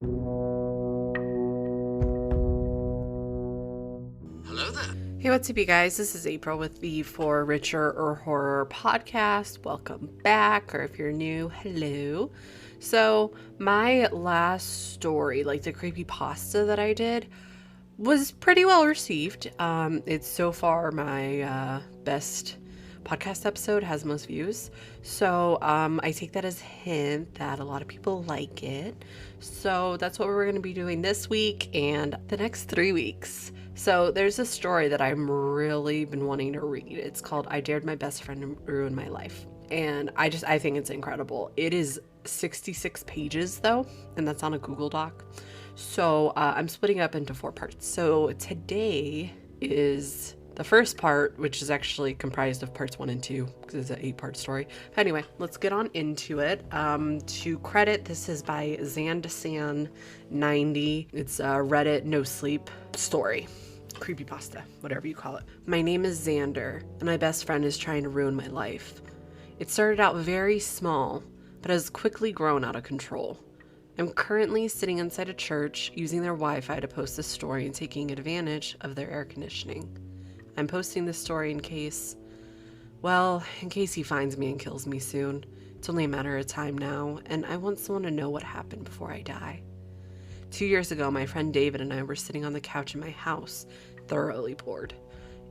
Hello there. Hey, what's up, you guys? This is April with the For Richer or Horror podcast. Welcome back, or if you're new, hello. So, my last story, like the creepypasta that I did, was pretty well received. It's so far my best podcast episode, has most views. So I take that as a hint that a lot of people like it. So that's what we're going to be doing this week and the next 3 weeks. So there's a story that I'm really been wanting to read. It's called I Dared My Best Friend to Ruin My Life. And I think it's incredible. It is 66 pages though, and that's on a Google Doc. So I'm splitting up into 4 parts. So today is the first part, which is actually comprised of parts 1 and 2, because it's an 8-part story. But anyway, let's get on into it. To credit, this is by Zandasan90. It's a Reddit no sleep story. Creepypasta, whatever you call it. My name is Xander, and my best friend is trying to ruin my life. It started out very small, but has quickly grown out of control. I'm currently sitting inside a church using their Wi-Fi to post this story and taking advantage of their air conditioning. I'm posting this story in case he finds me and kills me soon. It's only a matter of time now, and I want someone to know what happened before I die. 2 years ago, my friend David and I were sitting on the couch in my house, thoroughly bored.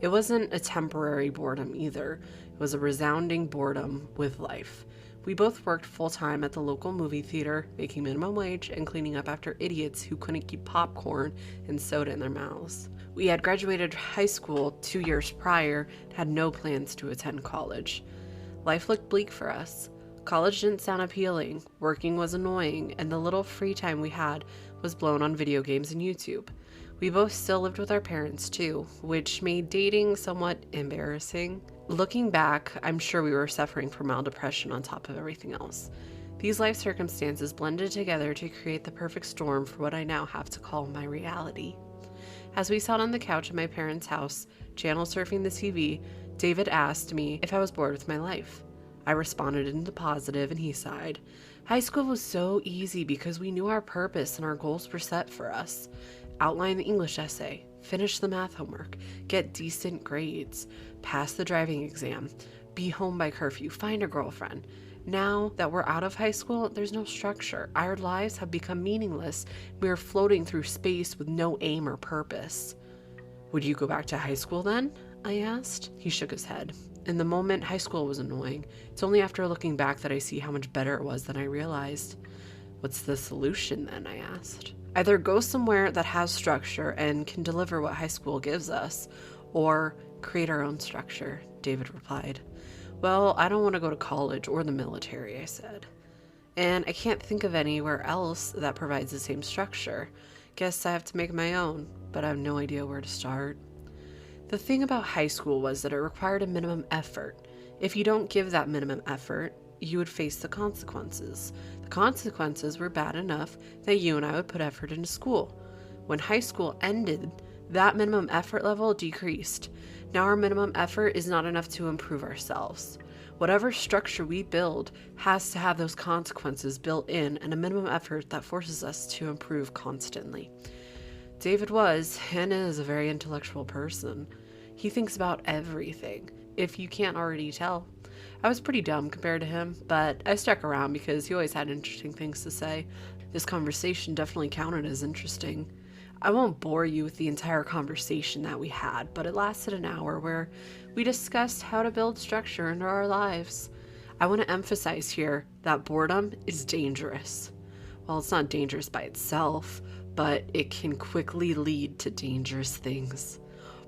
It wasn't a temporary boredom either. It was a resounding boredom with life. We both worked full-time at the local movie theater, making minimum wage and cleaning up after idiots who couldn't keep popcorn and soda in their mouths. We had graduated high school 2 years prior and had no plans to attend college. Life looked bleak for us. College didn't sound appealing, working was annoying, and the little free time we had was blown on video games and YouTube. We both still lived with our parents too, which made dating somewhat embarrassing. Looking back, I'm sure we were suffering from mild depression on top of everything else. These life circumstances blended together to create the perfect storm for what I now have to call my reality. As we sat on the couch at my parents' house, channel surfing the TV, David asked me if I was bored with my life. I responded in the positive and he sighed. High school was so easy because we knew our purpose and our goals were set for us. Outline the English essay, finish the math homework, get decent grades, pass the driving exam, be home by curfew, find a girlfriend. Now that we're out of high school, there's no structure. Our lives have become meaningless. We are floating through space with no aim or purpose. Would you go back to high school then? I asked. He shook his head. In the moment, high school was annoying. It's only after looking back that I see how much better it was than I realized. What's the solution then? I asked. Either go somewhere that has structure and can deliver what high school gives us, or create our own structure, David replied. Well, I don't want to go to college or the military, I said. And I can't think of anywhere else that provides the same structure. Guess I have to make my own, but I have no idea where to start. The thing about high school was that it required a minimum effort. If you don't give that minimum effort, you would face the consequences. The consequences were bad enough that you and I would put effort into school. When high school ended, that minimum effort level decreased. Now our minimum effort is not enough to improve ourselves. Whatever structure we build has to have those consequences built in and a minimum effort that forces us to improve constantly. David was and is a very intellectual person. He thinks about everything, if you can't already tell. I was pretty dumb compared to him, but I stuck around because he always had interesting things to say. This conversation definitely counted as interesting. I won't bore you with the entire conversation that we had, but it lasted an hour where we discussed how to build structure into our lives. I want to emphasize here that boredom is dangerous. Well, it's not dangerous by itself, but it can quickly lead to dangerous things.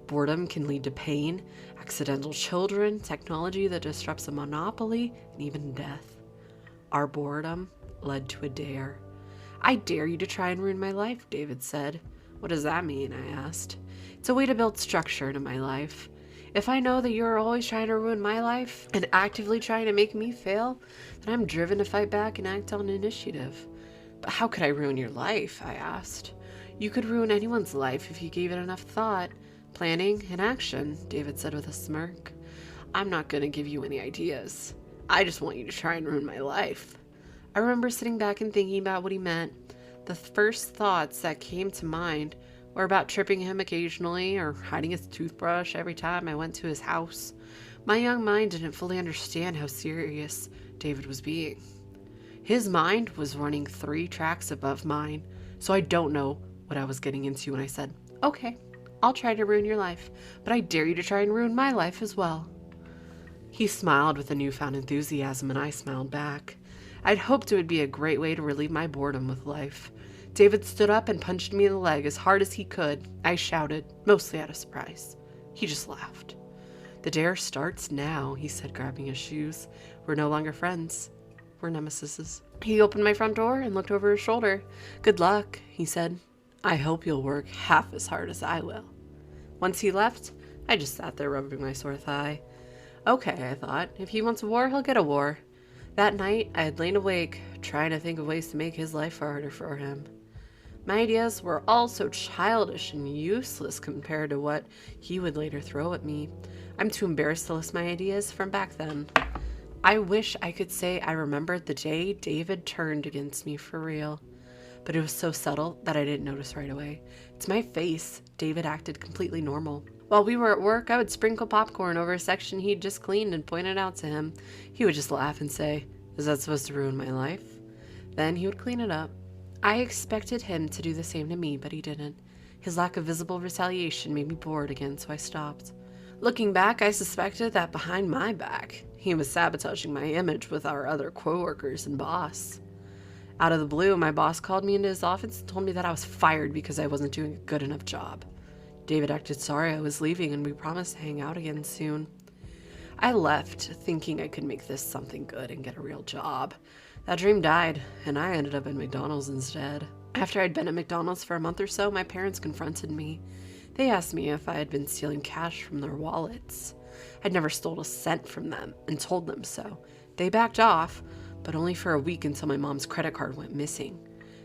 Boredom can lead to pain, accidental children, technology that disrupts a monopoly, and even death. Our boredom led to a dare. I dare you to try and ruin my life, David said. What does that mean? I asked. It's a way to build structure into my life. If I know that you're always trying to ruin my life and actively trying to make me fail, then I'm driven to fight back and act on initiative. But how could I ruin your life? I asked. You could ruin anyone's life if you gave it enough thought, planning, and action, David said with a smirk. I'm not going to give you any ideas. I just want you to try and ruin my life. I remember sitting back and thinking about what he meant. The first thoughts that came to mind were about tripping him occasionally or hiding his toothbrush every time I went to his house. My young mind didn't fully understand how serious David was being. His mind was running 3 tracks above mine, so I don't know what I was getting into when I said, "Okay, I'll try to ruin your life, but I dare you to try and ruin my life as well." He smiled with a newfound enthusiasm, and I smiled back. I'd hoped it would be a great way to relieve my boredom with life. David stood up and punched me in the leg as hard as he could. I shouted, mostly out of surprise. He just laughed. "The dare starts now," he said, grabbing his shoes. "We're no longer friends. We're nemesises." He opened my front door and looked over his shoulder. "Good luck," he said. "I hope you'll work half as hard as I will." Once he left, I just sat there rubbing my sore thigh. Okay, I thought, if he wants a war, he'll get a war. That night, I had lain awake, trying to think of ways to make his life harder for him. My ideas were all so childish and useless compared to what he would later throw at me. I'm too embarrassed to list my ideas from back then. I wish I could say I remembered the day David turned against me for real. But it was so subtle that I didn't notice right away. To my face, David acted completely normal. While we were at work, I would sprinkle popcorn over a section he'd just cleaned and point it out to him. He would just laugh and say, "Is that supposed to ruin my life?" Then he would clean it up. I expected him to do the same to me, but he didn't. His lack of visible retaliation made me bored again, so I stopped. Looking back, I suspected that behind my back, he was sabotaging my image with our other coworkers and boss. Out of the blue, my boss called me into his office and told me that I was fired because I wasn't doing a good enough job. David acted sorry I was leaving, and we promised to hang out again soon. I left, thinking I could make this something good and get a real job. That dream died, and I ended up at McDonald's instead. After I'd been at McDonald's for a month or so, my parents confronted me. They asked me if I had been stealing cash from their wallets. I'd never stole a cent from them, and told them so. They backed off, but only for a week until my mom's credit card went missing.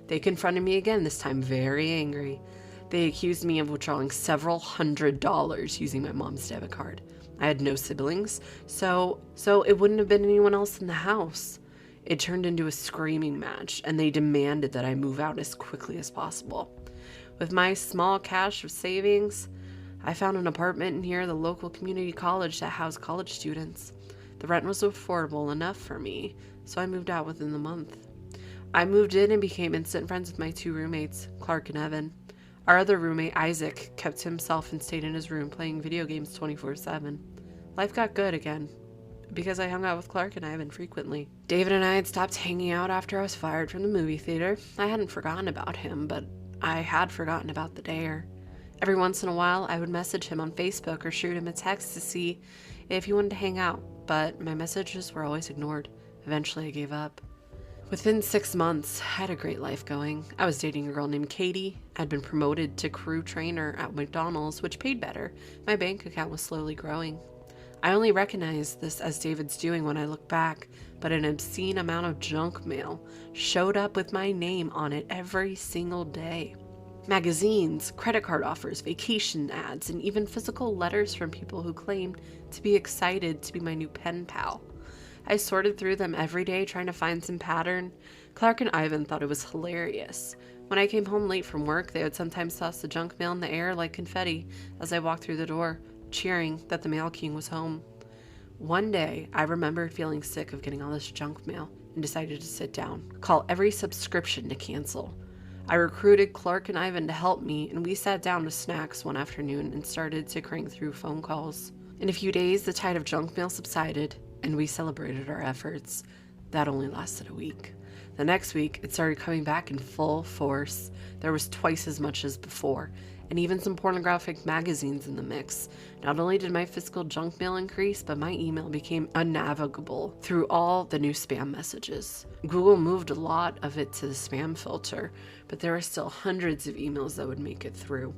They confronted me again, this time very angry. They accused me of withdrawing several $100s using my mom's debit card. I had no siblings, so it wouldn't have been anyone else in the house. It turned into a screaming match, and they demanded that I move out as quickly as possible. With my small cash of savings, I found an apartment near the local community college that housed college students. The rent was affordable enough for me, so I moved out within the month. I moved in and became instant friends with my 2 roommates, Clark and Evan. Our other roommate, Isaac, kept to himself and stayed in his room playing video games 24/7. Life got good again, because I hung out with Clark and Ivan frequently. David and I had stopped hanging out after I was fired from the movie theater. I hadn't forgotten about him, but I had forgotten about the dare. Every once in a while, I would message him on Facebook or shoot him a text to see if he wanted to hang out, but my messages were always ignored. Eventually, I gave up. Within 6 months, I had a great life going. I was dating a girl named Katie. I'd been promoted to crew trainer at McDonald's, which paid better. My bank account was slowly growing. I only recognized this as David's doing when I look back, but an obscene amount of junk mail showed up with my name on it every single day. Magazines, credit card offers, vacation ads, and even physical letters from people who claimed to be excited to be my new pen pal. I sorted through them every day trying to find some pattern. Clark and Ivan thought it was hilarious. When I came home late from work, they would sometimes toss the junk mail in the air like confetti as I walked through the door, cheering that the mail king was home. One day, I remembered feeling sick of getting all this junk mail and decided to sit down, call every subscription to cancel. I recruited Clark and Ivan to help me, and we sat down with snacks one afternoon and started to crank through phone calls. In a few days, the tide of junk mail subsided, and we celebrated our efforts. That only lasted a week. The next week, it started coming back in full force. There was twice as much as before, and even some pornographic magazines in the mix. Not only did my physical junk mail increase, but my email became unnavigable through all the new spam messages. Google moved a lot of it to the spam filter, but there are still hundreds of emails that would make it through.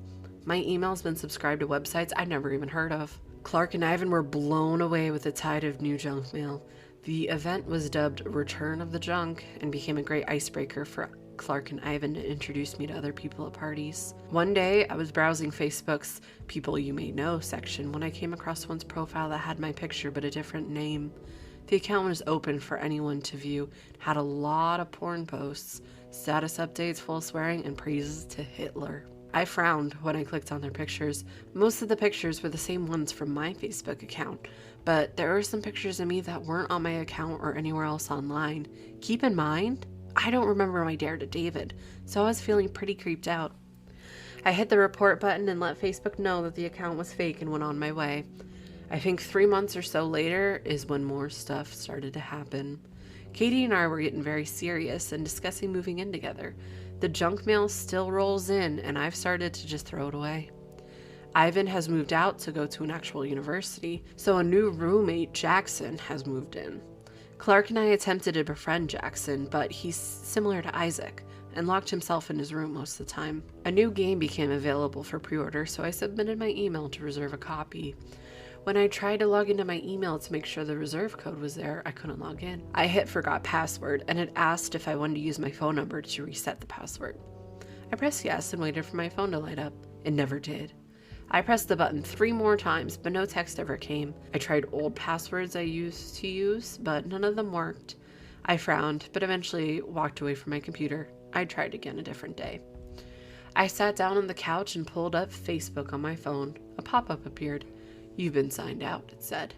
My email's been subscribed to websites I'd never even heard of. Clark and Ivan were blown away with the tide of new junk mail. The event was dubbed Return of the Junk and became a great icebreaker for Clark and Ivan to introduce me to other people at parties. One day, I was browsing Facebook's People You May Know section when I came across one's profile that had my picture but a different name. The account was open for anyone to view, had a lot of porn posts. status updates full of swearing and praises to Hitler. I frowned when I clicked on their pictures. Most of the pictures were the same ones from my Facebook account, but there were some pictures of me that weren't on my account or anywhere else online. Keep in mind, I don't remember my dare to David, so I was feeling pretty creeped out. I hit the report button and let Facebook know that the account was fake and went on my way. I think 3 months or so later is when more stuff started to happen. Katie and I were getting very serious and discussing moving in together. The junk mail still rolls in, and I've started to just throw it away. Ivan has moved out to go to an actual university, so a new roommate, Jackson, has moved in. Clark and I attempted to befriend Jackson, but he's similar to Isaac and locked himself in his room most of the time. A new game became available for pre-order, so I submitted my email to reserve a copy. When I tried to log into my email to make sure the reserve code was there, I couldn't log in. I hit forgot password, and it asked if I wanted to use my phone number to reset the password. I pressed yes and waited for my phone to light up. It never did. I pressed the button 3 more times, but no text ever came. I tried old passwords I used to use, but none of them worked. I frowned, but eventually walked away from my computer. I tried again a different day. I sat down on the couch and pulled up Facebook on my phone. A pop-up appeared. "You've been signed out," it said.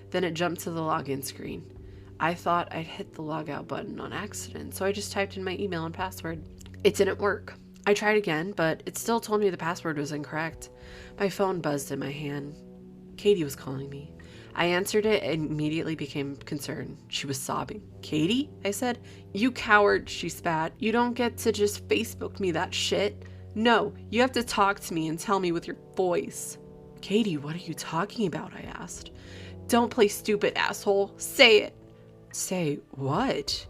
Then it jumped to the login screen. I thought I'd hit the logout button on accident, so I just typed in my email and password. It didn't work. I tried again, but it still told me the password was incorrect. My phone buzzed in my hand. Katie was calling me. I answered it and immediately became concerned. She was sobbing. "Katie?" I said. "You coward," she spat. "You don't get to just Facebook me that shit. No, you have to talk to me and tell me with your voice." "Katie, what are you talking about?" I asked. "Don't play stupid, asshole. Say it." "Say what?"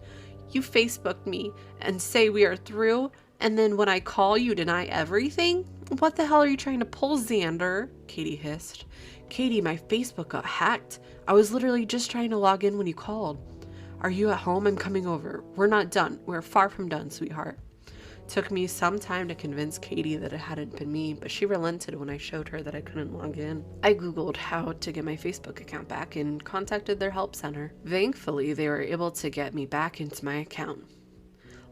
"You Facebooked me and say we are through, and then when I call you deny everything? What the hell are you trying to pull, Xander?" Katie hissed. "Katie, my Facebook got hacked. I was literally just trying to log in when you called. Are you at home? I'm coming over. We're not done. We're far from done, sweetheart." Took me some time to convince Katie that it hadn't been me, but she relented when I showed her that I couldn't log in. I googled how to get my Facebook account back and contacted their help center. Thankfully, they were able to get me back into my account.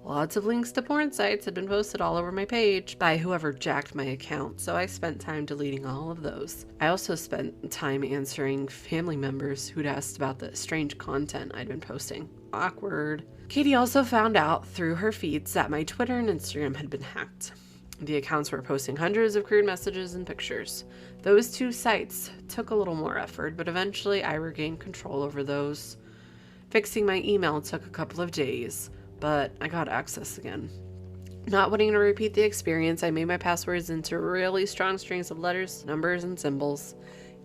Lots of links to porn sites had been posted all over my page by whoever jacked my account, so I spent time deleting all of those. I also spent time answering family members who'd asked about the strange content I'd been posting. Awkward. Katie also found out through her feeds that my Twitter and Instagram had been hacked. The accounts were posting hundreds of crude messages and pictures. Those 2 sites took a little more effort, but eventually I regained control over those. Fixing my email took a couple of days, but I got access again. Not wanting to repeat the experience, I made my passwords into really strong strings of letters, numbers, and symbols.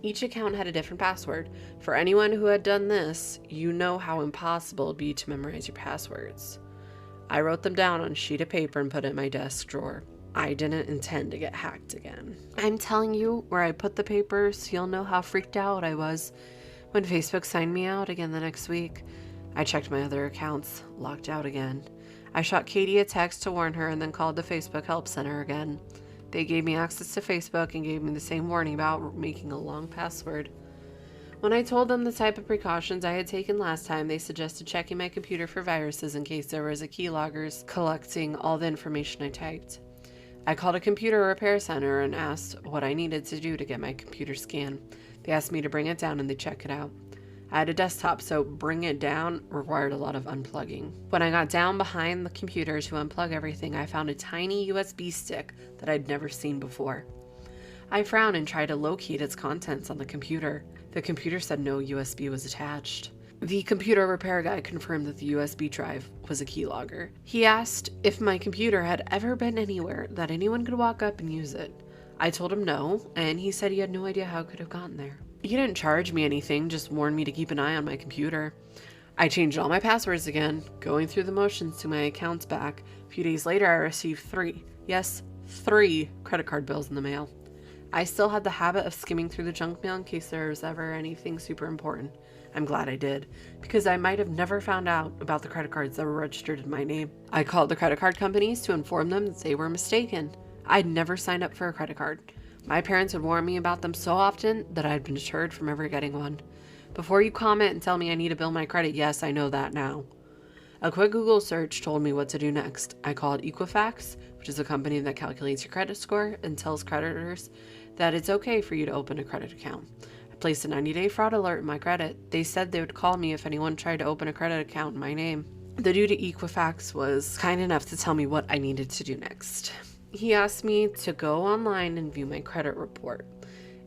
Each account had a different password. For anyone who had done this, you know how impossible it'd be to memorize your passwords. I wrote them down on a sheet of paper and put it in my desk drawer. I didn't intend to get hacked again. I'm telling you where I put the papers so you'll know how freaked out I was when Facebook signed me out again the next week. I checked my other accounts, locked out again. I shot Katie a text to warn her and then called the Facebook help center again. They gave me access to Facebook and gave me the same warning about making a long password. When I told them the type of precautions I had taken last time, they suggested checking my computer for viruses in case there was a keyloggers collecting all the information I typed. I called a computer repair center and asked what I needed to do to get my computer scanned. They asked me to bring it down and they'd check it out. I had a desktop, so bring it down required a lot of unplugging. When I got down behind the computer to unplug everything, I found a tiny USB stick that I'd never seen before. I frowned and tried to locate its contents on the computer. The computer said no USB was attached. The computer repair guy confirmed that the USB drive was a keylogger. He asked if my computer had ever been anywhere that anyone could walk up and use it. I told him no, and he said he had no idea how it could have gotten there. He didn't charge me anything, just warned me to keep an eye on my computer. I changed all my passwords again, going through the motions to my accounts back. A few days later, I received 3 credit card bills in the mail. I still had the habit of skimming through the junk mail in case there was ever anything super important. I'm glad I did, because I might have never found out about the credit cards that were registered in my name. I called the credit card companies to inform them that they were mistaken. I'd never signed up for a credit card. My parents would warn me about them so often that I'd been deterred from ever getting one. Before you comment and tell me I need to bill my credit, yes, I know that now. A quick Google search told me what to do next. I called Equifax, which is a company that calculates your credit score and tells creditors that it's okay for you to open a credit account. I placed a 90-day fraud alert in my credit. They said they would call me if anyone tried to open a credit account in my name. The dude at Equifax was kind enough to tell me what I needed to do next. He asked me to go online and view my credit report.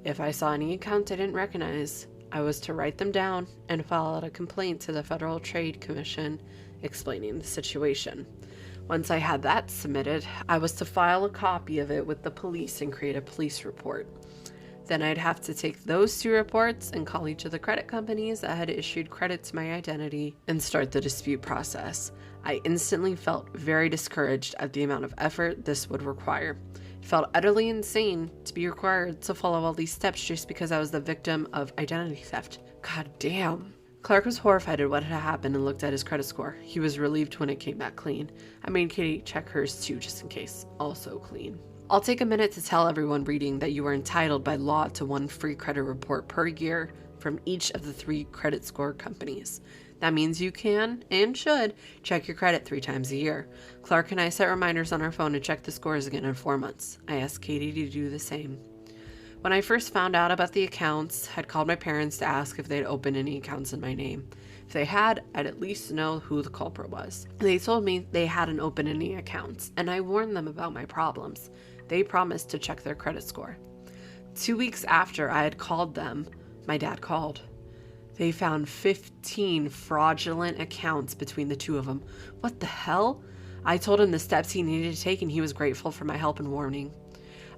If I saw any accounts I didn't recognize, I was to write them down and file out a complaint to the Federal Trade Commission explaining the situation. Once I had that submitted, I was to file a copy of it with the police and create a police report. Then I'd have to take those 2 reports and call each of the credit companies that had issued credit to my identity and start the dispute process. I instantly felt very discouraged at the amount of effort this would require. It felt utterly insane to be required to follow all these steps just because I was the victim of identity theft. God damn. Clark was horrified at what had happened and looked at his credit score. He was relieved when it came back clean. I made Katie check hers too, just in case. Also clean. I'll take a minute to tell everyone reading that you are entitled by law to 1 free credit report per year from each of the 3 credit score companies. That means you can and should check your credit 3 times a year. Clark and I set reminders on our phone to check the scores again in 4 months. I asked Katie to do the same. When I first found out about the accounts, I'd called my parents to ask if they'd opened any accounts in my name. If they had, I'd at least know who the culprit was. They told me they hadn't opened any accounts, and I warned them about my problems. They promised to check their credit score. 2 weeks after I had called them, my dad called. They found 15 fraudulent accounts between the 2 of them. What the hell? I told him the steps he needed to take, and he was grateful for my help and warning.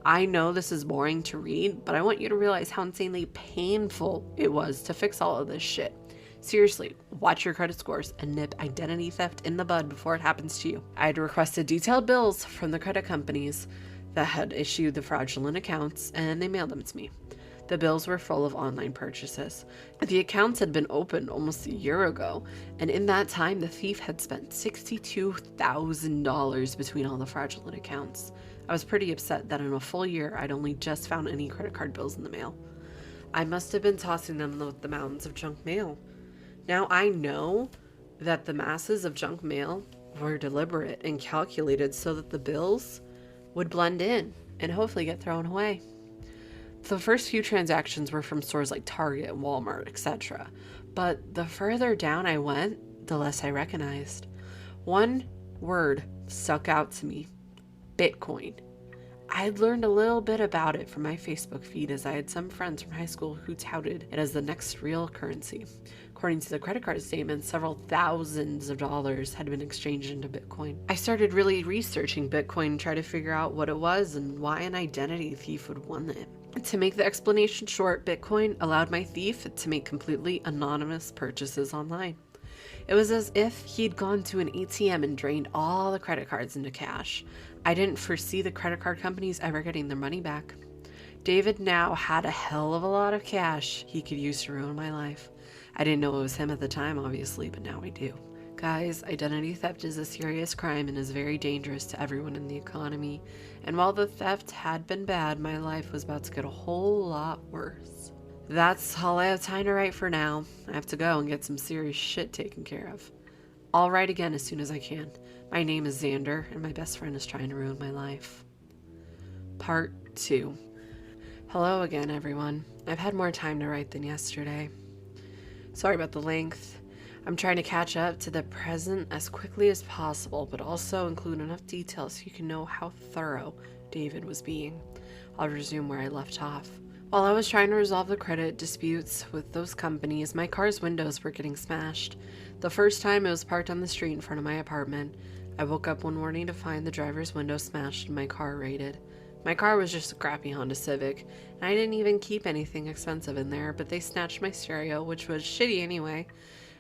I know this is boring to read, but I want you to realize how insanely painful it was to fix all of this shit. Seriously, watch your credit scores and nip identity theft in the bud before it happens to you. I had requested detailed bills from the credit companies that had issued the fraudulent accounts, and they mailed them to me. The bills were full of online purchases. The accounts had been opened almost a year ago, and in that time, the thief had spent $62,000 between all the fraudulent accounts. I was pretty upset that in a full year, I'd only just found any credit card bills in the mail. I must have been tossing them with the mountains of junk mail. Now I know that the masses of junk mail were deliberate and calculated so that the bills would blend in and hopefully get thrown away. The first few transactions were from stores like Target, Walmart, etc. But the further down I went, the less I recognized. One word stuck out to me: Bitcoin. I had learned a little bit about it from my Facebook feed, as I had some friends from high school who touted it as the next real currency. According to the credit card statement, several thousands of dollars had been exchanged into Bitcoin. I started really researching Bitcoin and tried to figure out what it was and why an identity thief would want it. To make the explanation short, Bitcoin allowed my thief to make completely anonymous purchases online. It was as if he'd gone to an ATM and drained all the credit cards into cash. I didn't foresee the credit card companies ever getting their money back. David now had a hell of a lot of cash he could use to ruin my life. I didn't know it was him at the time, obviously, but now I do. Guys, identity theft is a serious crime and is very dangerous to everyone in the economy. And while the theft had been bad, my life was about to get a whole lot worse. That's all I have time to write for now. I have to go and get some serious shit taken care of. I'll write again as soon as I can. My name is Xander, and my best friend is trying to ruin my life. Part 2. Hello again, everyone. I've had more time to write than yesterday. Sorry about the length. I'm trying to catch up to the present as quickly as possible, but also include enough details so you can know how thorough David was being. I'll resume where I left off. While I was trying to resolve the credit disputes with those companies, my car's windows were getting smashed. The first time, it was parked on the street in front of my apartment. I woke up one morning to find the driver's window smashed and my car raided. My car was just a crappy Honda Civic, and I didn't even keep anything expensive in there, but they snatched my stereo, which was shitty anyway,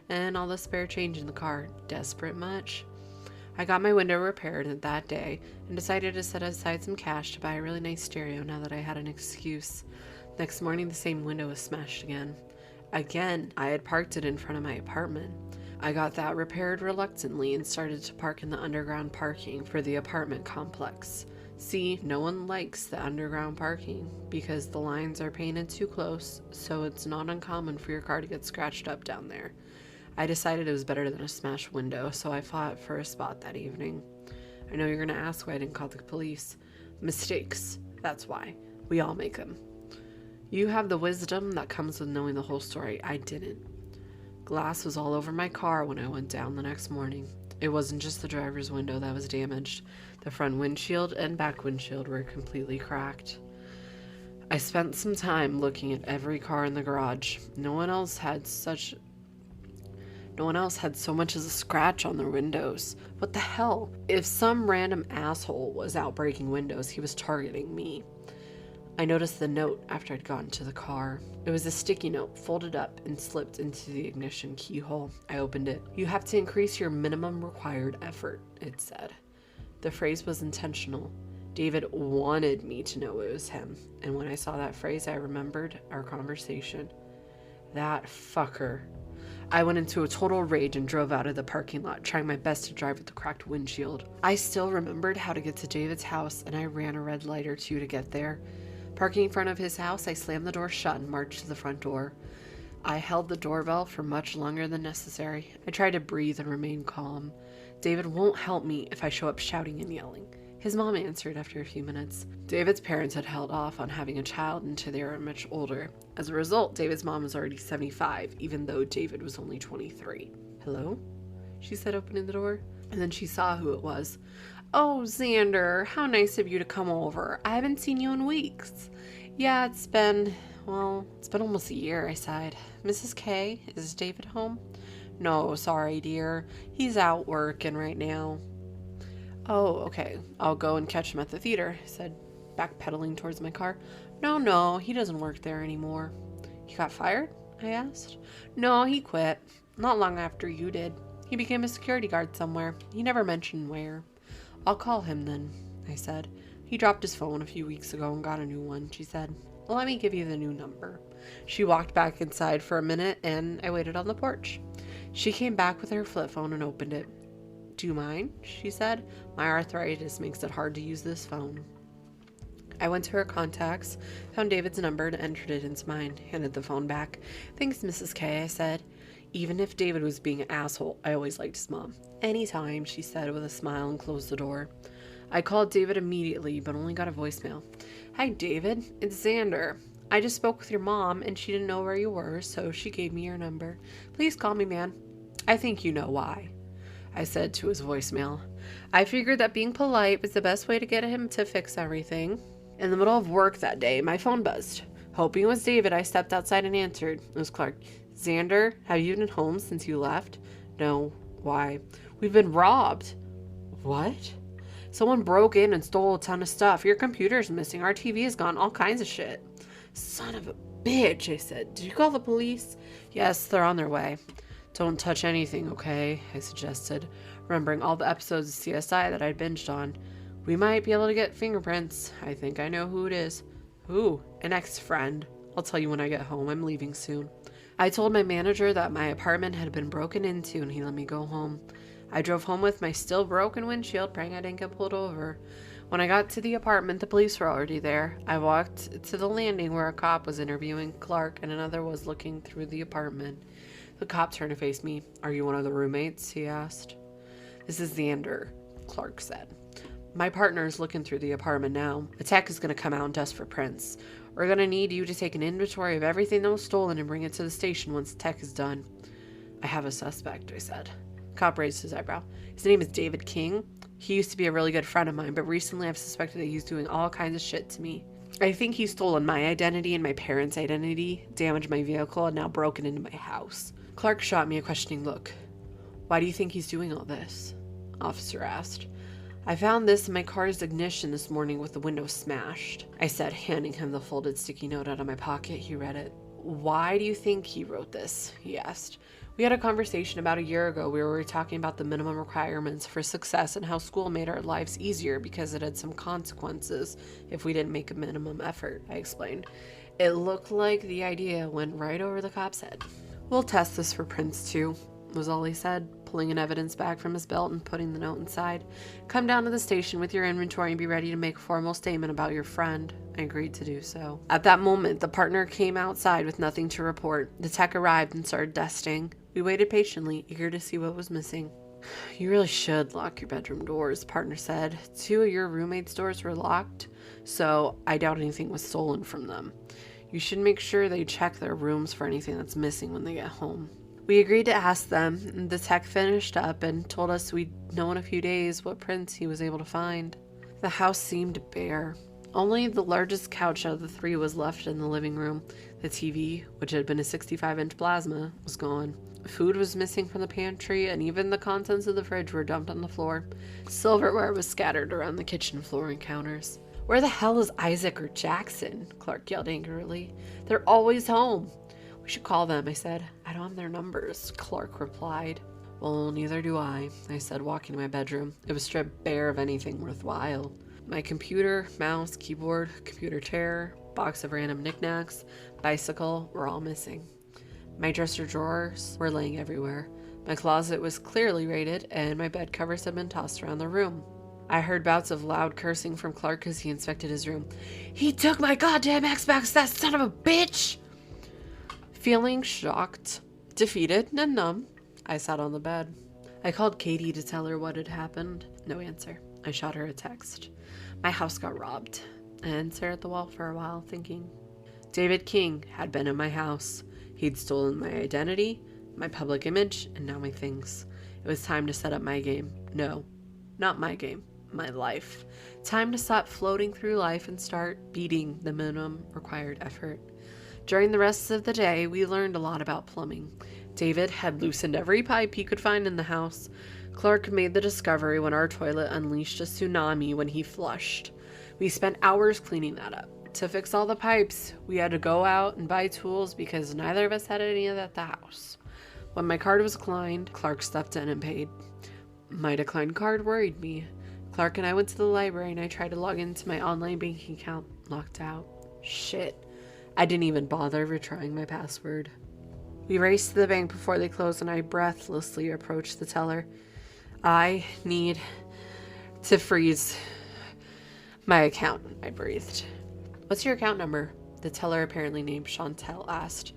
and all the spare change in the car. Desperate much? I got my window repaired that day and decided to set aside some cash to buy a really nice stereo now that I had an excuse. Next morning, the same window was smashed again. Again, I had parked it in front of my apartment. I got that repaired reluctantly and started to park in the underground parking for the apartment complex. See, no one likes the underground parking because the lines are painted too close, so it's not uncommon for your car to get scratched up down there. I decided it was better than a smashed window, so I fought for a spot that evening. I know you're going to ask why I didn't call the police. Mistakes. That's why. We all make them. You have the wisdom that comes with knowing the whole story. I didn't. Glass was all over my car when I went down the next morning. It wasn't just the driver's window that was damaged. The front windshield and back windshield were completely cracked. I spent some time looking at every car in the garage. No one else had so much as a scratch on their windows. What the hell? If some random asshole was out breaking windows, he was targeting me. I noticed the note after I'd gotten to the car. It was a sticky note, folded up and slipped into the ignition keyhole. I opened it. You have to increase your minimum required effort, it said. The phrase was intentional. David wanted me to know it was him. And when I saw that phrase, I remembered our conversation. That fucker. I went into a total rage and drove out of the parking lot, trying my best to drive with the cracked windshield. I still remembered how to get to David's house, and I ran a red light or two to get there. Parking in front of his house, I slammed the door shut and marched to the front door. I held the doorbell for much longer than necessary. I tried to breathe and remain calm. David won't help me if I show up shouting and yelling. His mom answered after a few minutes. David's parents had held off on having a child until they were much older. As a result, David's mom was already 75, even though David was only 23. Hello? She said, opening the door. And then she saw who it was. Oh, Xander, how nice of you to come over. I haven't seen you in weeks. Yeah, it's been almost a year, I sighed. Mrs. K, is David home? No, sorry, dear. He's out working right now. Oh, okay. I'll go and catch him at the theater, I said, backpedaling towards my car. No, he doesn't work there anymore. He got fired? I asked. No, he quit. Not long after you did. He became a security guard somewhere. He never mentioned where. I'll call him then, I said. He dropped his phone a few weeks ago and got a new one, she said. Well, let me give you the new number. She walked back inside for a minute and I waited on the porch. She came back with her flip phone and opened it. Do you mind? She said. My arthritis makes it hard to use this phone. I went to her contacts, found David's number and entered it into mine, handed the phone back. Thanks, Mrs. K, I said. Even if David was being an asshole, I always liked his mom. Anytime, she said with a smile and closed the door. I called David immediately, but only got a voicemail. Hi, David. It's Xander. I just spoke with your mom, and she didn't know where you were, so she gave me your number. Please call me, man. I think you know why, I said to his voicemail. I figured that being polite was the best way to get him to fix everything. In the middle of work that day, my phone buzzed. Hoping it was David, I stepped outside and answered. It was Clark. Xander, have you been home since you left? No. Why? We've been robbed. What? Someone broke in and stole a ton of stuff. Your computer's missing. Our TV is gone. All kinds of shit. Son of a bitch, I said. Did you call the police? Yes, they're on their way. Don't touch anything, okay? I suggested, remembering all the episodes of CSI that I'd binged on. We might be able to get fingerprints. I think I know who it is. Who? An ex-friend. I'll tell you when I get home. I'm leaving soon. I told my manager that my apartment had been broken into and he let me go home. I drove home with my still broken windshield, praying I didn't get pulled over. When I got to the apartment, the police were already there. I walked to the landing where a cop was interviewing Clark and another was looking through the apartment. The cop turned to face me. Are you one of the roommates? He asked. This is Xander, Clark said. My partner's looking through the apartment now. A tech is going to come out and test for prints. We're going to need you to take an inventory of everything that was stolen and bring it to the station once the tech is done. I have a suspect, I said. The cop raised his eyebrow. His name is David King. He used to be a really good friend of mine, but recently I've suspected that he's doing all kinds of shit to me. I think he's stolen my identity and my parents' identity, damaged my vehicle, and now broken into my house. Clark shot me a questioning look. Why do you think he's doing all this? Officer asked. I found this in my car's ignition this morning with the window smashed, I said, handing him the folded sticky note out of my pocket. He read it. Why do you think he wrote this? He asked. We had a conversation about a year ago where we were talking about the minimum requirements for success and how school made our lives easier because it had some consequences if we didn't make a minimum effort, I explained. It looked like the idea went right over the cop's head. We'll test this for prints too, was all he said, pulling an evidence bag from his belt and putting the note inside. Come down to the station with your inventory and be ready to make a formal statement about your friend. I agreed to do so. At that moment, the partner came outside with nothing to report. The tech arrived and started dusting. We waited patiently, eager to see what was missing. You really should lock your bedroom doors, partner said. 2 of your roommates' doors were locked, so I doubt anything was stolen from them. You should make sure they check their rooms for anything that's missing when they get home. We agreed to ask them, and the tech finished up and told us we'd know in a few days what prints he was able to find. The house seemed bare. Only the largest couch out of the 3 was left in the living room. The TV, which had been a 65-inch plasma, was gone. Food was missing from the pantry, and even the contents of the fridge were dumped on the floor. Silverware was scattered around the kitchen floor and counters. Where the hell is Isaac or Jackson? Clark yelled angrily. They're always home. We should call them, I said. I don't have their numbers, Clark replied. Well, neither do I said, walking to my bedroom. It was stripped bare of anything worthwhile. My computer, mouse, keyboard, computer chair, box of random knickknacks, bicycle were all missing. My dresser drawers were laying everywhere. My closet was clearly raided, and my bed covers had been tossed around the room. I heard bouts of loud cursing from Clark as he inspected his room. He took my goddamn Xbox, that son of a bitch! Feeling shocked, defeated, and numb, I sat on the bed. I called Katie to tell her what had happened. No answer. I shot her a text. My house got robbed, and stared at the wall for a while, thinking. David King had been in my house. He'd stolen my identity, my public image, and now my things. It was time to set up my game. No, not my game, my life. Time to stop floating through life and start beating the minimum required effort. During the rest of the day, we learned a lot about plumbing. David had loosened every pipe he could find in the house. Clark made the discovery when our toilet unleashed a tsunami when he flushed. We spent hours cleaning that up. To fix all the pipes, we had to go out and buy tools because neither of us had any of that at the house. When my card was declined, Clark stepped in and paid. My declined card worried me. Clark and I went to the library and I tried to log into my online banking account. Locked out. Shit. I didn't even bother retrying my password. We raced to the bank before they closed and I breathlessly approached the teller. I need to freeze my account, I breathed. What's your account number? The teller, apparently named Chantel, asked.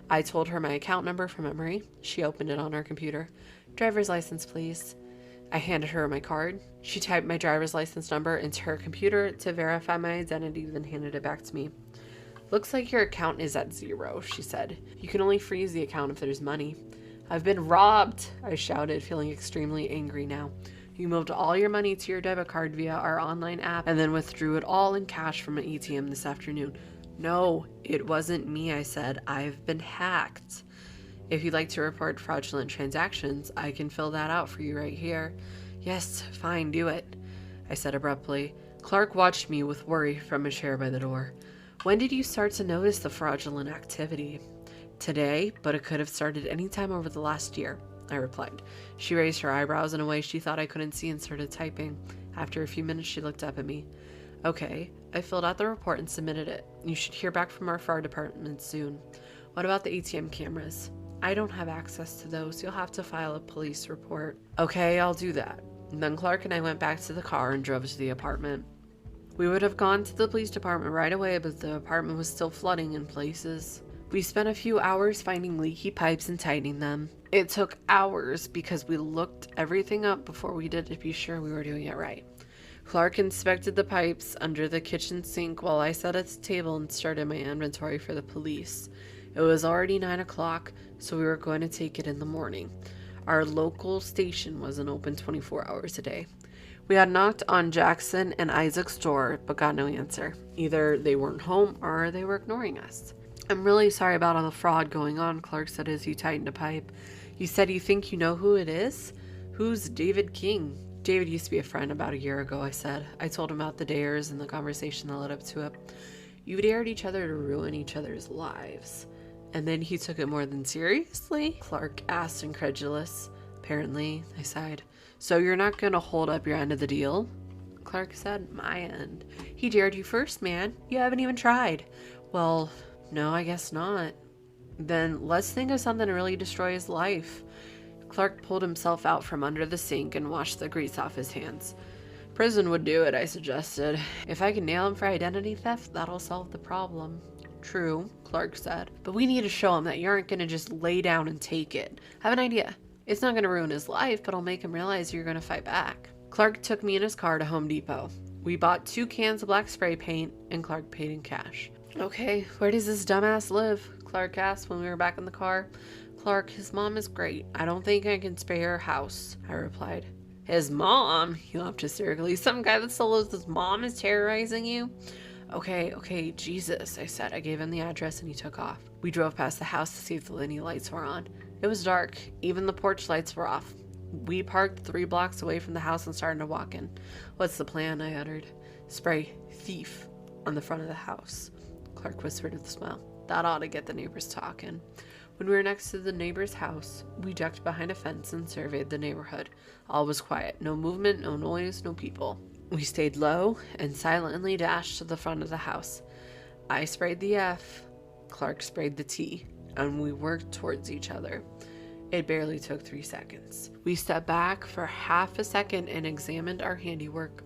I told her my account number from memory. She opened it on her computer. Driver's license, please. I handed her my card. She typed my driver's license number into her computer to verify my identity, then handed it back to me. Looks like your account is at 0, she said. You can only freeze the account if there's money. I've been robbed, I shouted, feeling extremely angry now. You moved all your money to your debit card via our online app and then withdrew it all in cash from an ATM this afternoon. No, it wasn't me, I said. I've been hacked. If you'd like to report fraudulent transactions, I can fill that out for you right here. Yes, fine, do it, I said abruptly. Clark watched me with worry from a chair by the door. When did you start to notice the fraudulent activity? Today, but it could have started any time over the last year, I replied. She raised her eyebrows in a way she thought I couldn't see and started typing. After a few minutes, she looked up at me. Okay, I filled out the report and submitted it. You should hear back from our fraud department soon. What about the ATM cameras? I don't have access to those. You'll have to file a police report. Okay, I'll do that. And then Clark and I went back to the car and drove to the apartment. We would have gone to the police department right away, but the apartment was still flooding in places. We spent a few hours finding leaky pipes and tightening them. It took hours because we looked everything up before we did to be sure we were doing it right. Clark inspected the pipes under the kitchen sink while I sat at the table and started my inventory for the police. It was already 9 o'clock, so we were going to take it in the morning. Our local station wasn't open 24 hours a day. We had knocked on Jackson and Isaac's door, but got no answer. Either they weren't home or they were ignoring us. I'm really sorry about all the fraud going on, Clark said as he tightened a pipe. You said you think you know who it is? Who's David King? David used to be a friend about a year ago, I said. I told him about the dares and the conversation that led up to it. You dared each other to ruin each other's lives. And then he took it more than seriously? Clark asked, incredulous. Apparently, I sighed. So you're not going to hold up your end of the deal? Clark said, my end. He dared you first, man. You haven't even tried. Well, no, I guess not. Then let's think of something to really destroy his life. Clark pulled himself out from under the sink and washed the grease off his hands. Prison would do it, I suggested. If I can nail him for identity theft, that'll solve the problem. True, Clark said. But we need to show him that you aren't going to just lay down and take it. I have an idea. It's not going to ruin his life, but it'll make him realize you're going to fight back. Clark took me in his car to Home Depot. We bought 2 cans of black spray paint, and Clark paid in cash. Okay, where does this dumbass live? Clark asked when we were back in the car. Clark, his mom is great. I don't think I can spare her house, I replied. His mom? He laughed hysterically. Some guy that still knows his mom is terrorizing you? Okay, Jesus, I said. I gave him the address and he took off. We drove past the house to see if any lights were on. It was dark. Even the porch lights were off. We parked 3 blocks away from the house and started to walk in. What's the plan? I uttered. Spray thief on the front of the house. Clark whispered with a smile. That ought to get the neighbors talking. When we were next to the neighbor's house, we ducked behind a fence and surveyed the neighborhood. All was quiet. No movement, no noise, no people. We stayed low and silently dashed to the front of the house. I sprayed the F, Clark sprayed the T, and we worked towards each other. It barely took 3 seconds. We stepped back for half a second and examined our handiwork.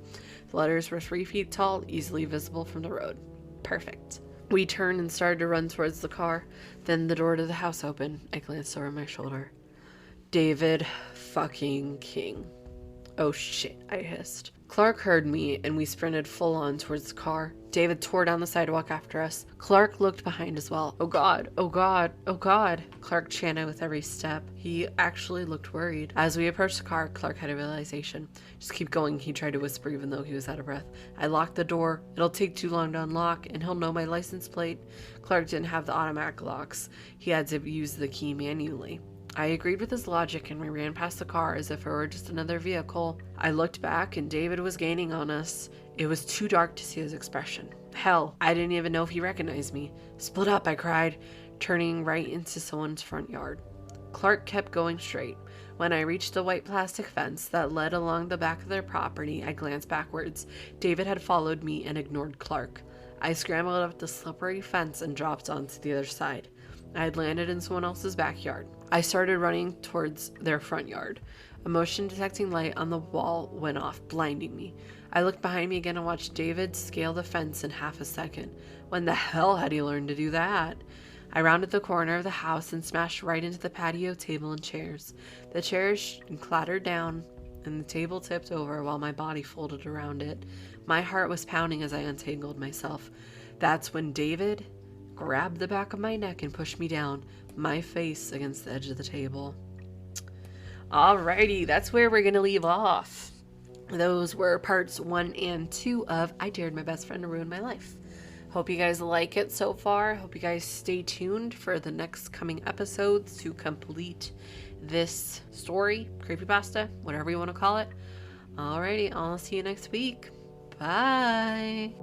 The letters were 3 feet tall, easily visible from the road. Perfect. We turned and started to run towards the car. Then the door to the house opened. I glanced over my shoulder. David fucking King. Oh shit, I hissed. Clark heard me, and we sprinted full on towards the car. David tore down the sidewalk after us. Clark looked behind as well. Oh God, oh God, oh God, Clark chanted with every step. He actually looked worried. As we approached the car, Clark had a realization. Just keep going, he tried to whisper even though he was out of breath. I locked the door. It'll take too long to unlock, and he'll know my license plate. Clark didn't have the automatic locks. He had to use the key manually. I agreed with his logic and we ran past the car as if it were just another vehicle. I looked back and David was gaining on us. It was too dark to see his expression. Hell, I didn't even know if he recognized me. Split up, I cried, turning right into someone's front yard. Clark kept going straight. When I reached the white plastic fence that led along the back of their property, I glanced backwards. David had followed me and ignored Clark. I scrambled up the slippery fence and dropped onto the other side. I had landed in someone else's backyard. I started running towards their front yard. A motion detecting light on the wall went off, blinding me. I looked behind me again and watched David scale the fence in half a second. When the hell had he learned to do that? I rounded the corner of the house and smashed right into the patio table and chairs. The chairs clattered down and the table tipped over while my body folded around it. My heart was pounding as I untangled myself. That's when David grabbed the back of my neck and pushed me down, my face against the edge of the table. Alrighty, that's where we're gonna leave off. Those were parts 1 and 2 of I Dared My Best Friend to Ruin My Life. Hope you guys like it so far. Hope you guys stay tuned for the next coming episodes to complete this story, creepypasta, whatever you want to call it. Alrighty, I'll see you next week. Bye.